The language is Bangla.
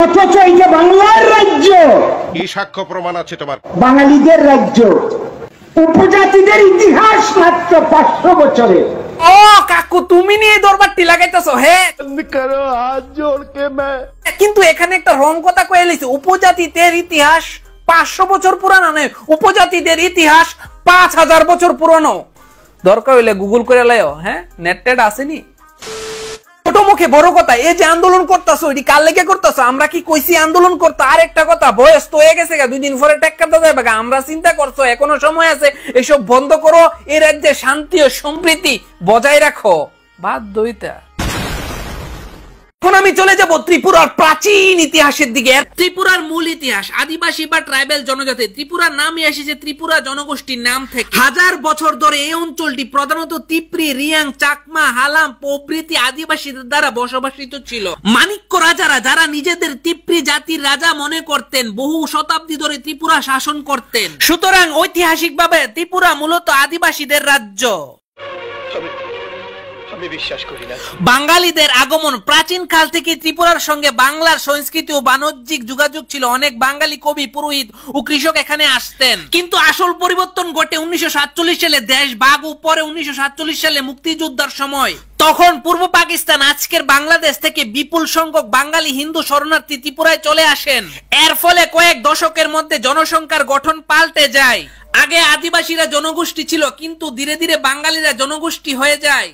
অথচ এই যে বাংলার রাজ্য, কি সাক্ষ্য প্রমাণ আছে তোমার? বাঙালিদের রাজ্য, উপজাতিদের ইতিহাস মাত্র 500 বছরে। ও কাকু, তুমি নিয়ে দরবারটি লাগাইতেছো? হ্যাঁ, করো হাত জোড় কে কিন্তু এখানে একটা রং কথা কয়ে লিখছে, উপজাতিদের ইতিহাস 500 বছর পুরানো নয়, উপজাতিদের ইতিহাস 5000 বছর পুরানো। দরকার হইলে গুগল করে লাও। হ্যাঁ, নেট টেট আসেনি। ছোট মুখে বড় কথা। এই যে আন্দোলন করতেছো, এটি কার লেগে করতেছো? আমরা কি কইছি আন্দোলন করতে? আর একটা কথা, বয়স তো হয়ে গেছে, 2 দিন পরে টেক্কাতে যাবে। আমরা চিন্তা করছো, এখনো সময় আছে, এসব বন্ধ করো। এই রাজ্যে শান্তি ও সম্প্রীতি বজায় রাখো। বাধ্য হইতা। এখন আমি চলে যাব ত্রিপুরার প্রাচীন ইতিহাসের দিকে। ত্রিপুরার মূল ইতিহাস, আদিবাসী বা ট্রাইবেল জনজাতি। ত্রিপুরার নামই এসেছে ত্রিপুরা জনগোষ্ঠীর নাম থেকে। 1000 বছর ধরে এই অঞ্চলটি প্রধানত তিপ্রি, রিয়াং, চাকমা, হালাম প্রভৃতি আদিবাসীদের দ্বারা বসবাসিত ছিল। মাণিক্য রাজারা, যারা নিজেদের তিপ্রি জাতির রাজা মনে করতেন, বহু শতাব্দী ধরে ত্রিপুরা শাসন করতেন। সুতরাং ঐতিহাসিকভাবে ত্রিপুরা মূলত আদিবাসীদের রাজ্য। আমি বিশ্বাস করি না। বাঙালিদের আগমন, প্রাচীন কাল থেকে ত্রিপুরার সঙ্গে বাংলার সংস্কৃতি ও বাণিজ্যিক যোগাযোগ ছিল। অনেক বাঙালি কবি, পুরোহিত ও কৃষক এখানে আসতেন। কিন্তু আসল পরিবর্তন ঘটে 1947 সালে দেশ ভাগ ও পরে 1947 সালে মুক্তিযুদ্ধের সময়। তখন পূর্ব পাকিস্তান, আজকের বাংলাদেশ থেকে বিপুল সংখ্যক বাঙালি হিন্দু শরণার্থী ত্রিপুরায় চলে আসেন। এর ফলে কয়েক দশকের মধ্যে জনসংখ্যার গঠন পাল্টে যায়। আগে আদিবাসীরা জনগোষ্ঠী ছিল, কিন্তু ধীরে ধীরে বাঙালিরা জনগোষ্ঠী হয়ে যায়।